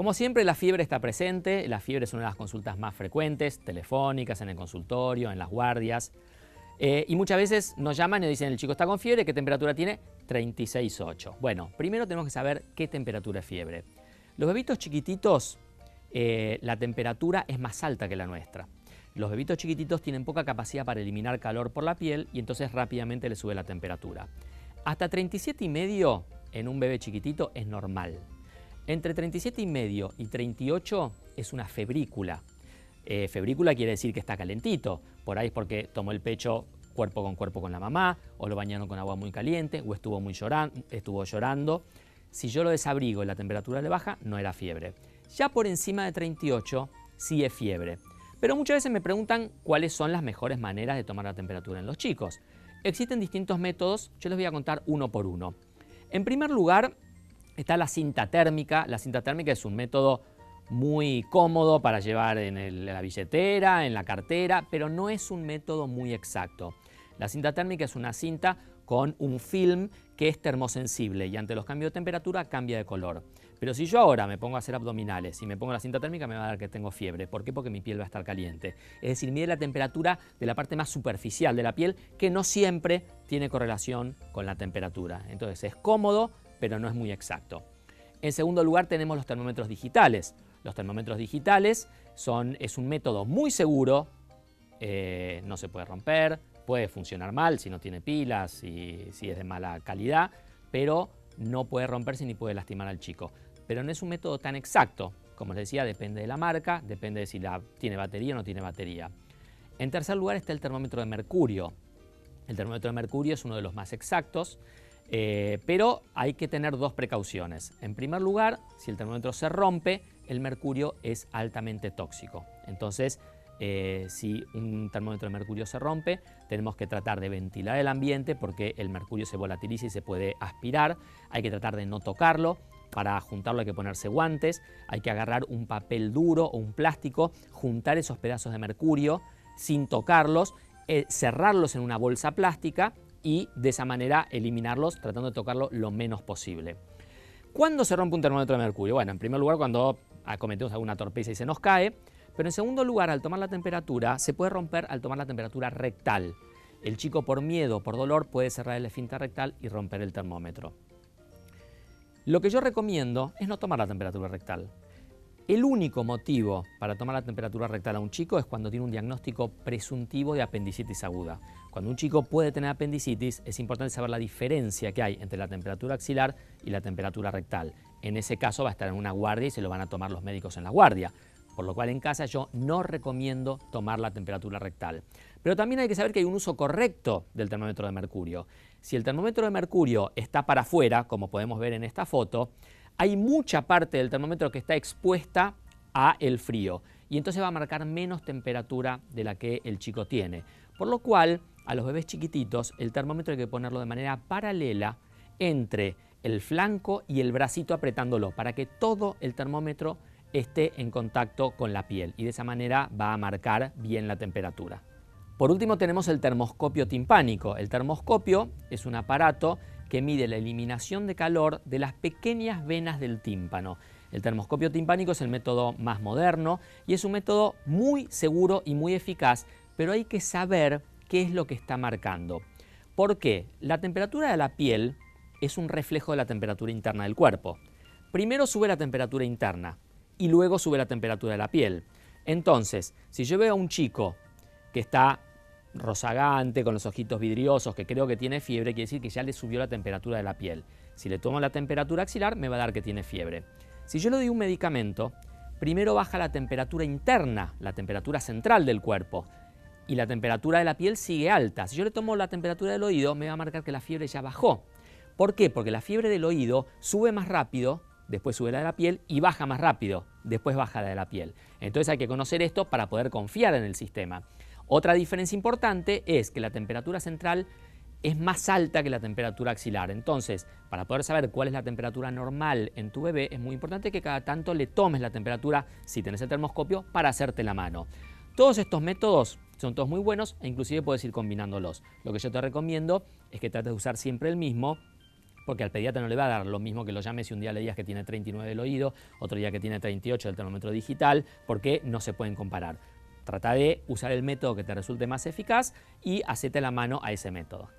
Como siempre, la fiebre está presente. La fiebre es una de las consultas más frecuentes, telefónicas, en el consultorio, en las guardias. Y muchas veces nos llaman y nos dicen, el chico está con fiebre, ¿qué temperatura tiene? 36,8. Bueno, primero tenemos que saber qué temperatura es fiebre. Los bebitos chiquititos, la temperatura es más alta que la nuestra. Los bebitos chiquititos tienen poca capacidad para eliminar calor por la piel y entonces rápidamente le sube la temperatura. Hasta 37,5 en un bebé chiquitito es normal. Entre 37,5 y 38 es una febrícula. Febrícula quiere decir que está calentito. Por ahí es porque tomó el pecho cuerpo con la mamá, o lo bañaron con agua muy caliente, o estuvo llorando. Si yo lo desabrigo y la temperatura le baja, no era fiebre. Ya por encima de 38 sí es fiebre. Pero muchas veces me preguntan cuáles son las mejores maneras de tomar la temperatura en los chicos. Existen distintos métodos, yo les voy a contar uno por uno. En primer lugar está la cinta térmica. La cinta térmica es un método muy cómodo para llevar en la billetera, en la cartera, pero no es un método muy exacto. La cinta térmica es una cinta con un film que es termosensible y ante los cambios de temperatura cambia de color. Pero si yo ahora me pongo a hacer abdominales y me pongo la cinta térmica, me va a dar que tengo fiebre. ¿Por qué? Porque mi piel va a estar caliente. Es decir, mide la temperatura de la parte más superficial de la piel, que no siempre tiene correlación con la temperatura. Entonces es cómodo, pero no es muy exacto. En segundo lugar tenemos los termómetros digitales. Los termómetros digitales es un método muy seguro, no se puede romper, puede funcionar mal si no tiene pilas, si es de mala calidad, pero no puede romperse ni puede lastimar al chico. Pero no es un método tan exacto. Como les decía, depende de la marca, depende de si tiene batería o no tiene batería. En tercer lugar está el termómetro de mercurio. El termómetro de mercurio es uno de los más exactos, pero hay que tener dos precauciones. En primer lugar, si el termómetro se rompe, el mercurio es altamente tóxico. Entonces, si un termómetro de mercurio se rompe, tenemos que tratar de ventilar el ambiente porque el mercurio se volatiliza y se puede aspirar. Hay que tratar de no tocarlo. Para juntarlo hay que ponerse guantes, hay que agarrar un papel duro o un plástico, juntar esos pedazos de mercurio sin tocarlos, cerrarlos en una bolsa plástica y de esa manera eliminarlos tratando de tocarlo lo menos posible. ¿Cuándo se rompe un termómetro de mercurio? Bueno, en primer lugar cuando cometemos alguna torpeza y se nos cae, pero en segundo lugar al tomar la temperatura se puede romper al tomar la temperatura rectal. El chico por miedo, por dolor puede cerrar el esfínter rectal y romper el termómetro. Lo que yo recomiendo es no tomar la temperatura rectal. El único motivo para tomar la temperatura rectal a un chico es cuando tiene un diagnóstico presuntivo de apendicitis aguda. Cuando un chico puede tener apendicitis, es importante saber la diferencia que hay entre la temperatura axilar y la temperatura rectal. En ese caso va a estar en una guardia y se lo van a tomar los médicos en la guardia. Por lo cual en casa yo no recomiendo tomar la temperatura rectal. Pero también hay que saber que hay un uso correcto del termómetro de mercurio. Si el termómetro de mercurio está para afuera, como podemos ver en esta foto, hay mucha parte del termómetro que está expuesta a el frío y entonces va a marcar menos temperatura de la que el chico tiene. Por lo cual, a los bebés chiquititos, el termómetro hay que ponerlo de manera paralela entre el flanco y el bracito apretándolo para que todo el termómetro esté en contacto con la piel y de esa manera va a marcar bien la temperatura. Por último tenemos el termoscopio timpánico. El termoscopio es un aparato que mide la eliminación de calor de las pequeñas venas del tímpano. El termoscopio timpánico es el método más moderno y es un método muy seguro y muy eficaz, pero hay que saber qué es lo que está marcando. ¿Por qué? La temperatura de la piel es un reflejo de la temperatura interna del cuerpo. Primero sube la temperatura interna y luego sube la temperatura de la piel. Entonces, si yo veo a un chico que está rozagante, con los ojitos vidriosos, que creo que tiene fiebre, quiere decir que ya le subió la temperatura de la piel. Si le tomo la temperatura axilar, me va a dar que tiene fiebre. Si yo le doy un medicamento, primero baja la temperatura interna, la temperatura central del cuerpo, y la temperatura de la piel sigue alta. Si yo le tomo la temperatura del oído, me va a marcar que la fiebre ya bajó. ¿Por qué? Porque la fiebre del oído sube más rápido, después sube la de la piel y baja más rápido, después baja la de la piel. Entonces hay que conocer esto para poder confiar en el sistema. Otra diferencia importante es que la temperatura central es más alta que la temperatura axilar. Entonces, para poder saber cuál es la temperatura normal en tu bebé, es muy importante que cada tanto le tomes la temperatura, si tenés el termoscopio, para hacerte la mano. Todos estos métodos son todos muy buenos e inclusive puedes ir combinándolos. Lo que yo te recomiendo es que trates de usar siempre el mismo porque al pediatra no le va a dar lo mismo que lo llame si un día le digas que tiene 39 del oído, otro día que tiene 38 del termómetro digital, porque no se pueden comparar. Trata de usar el método que te resulte más eficaz y hacete la mano a ese método.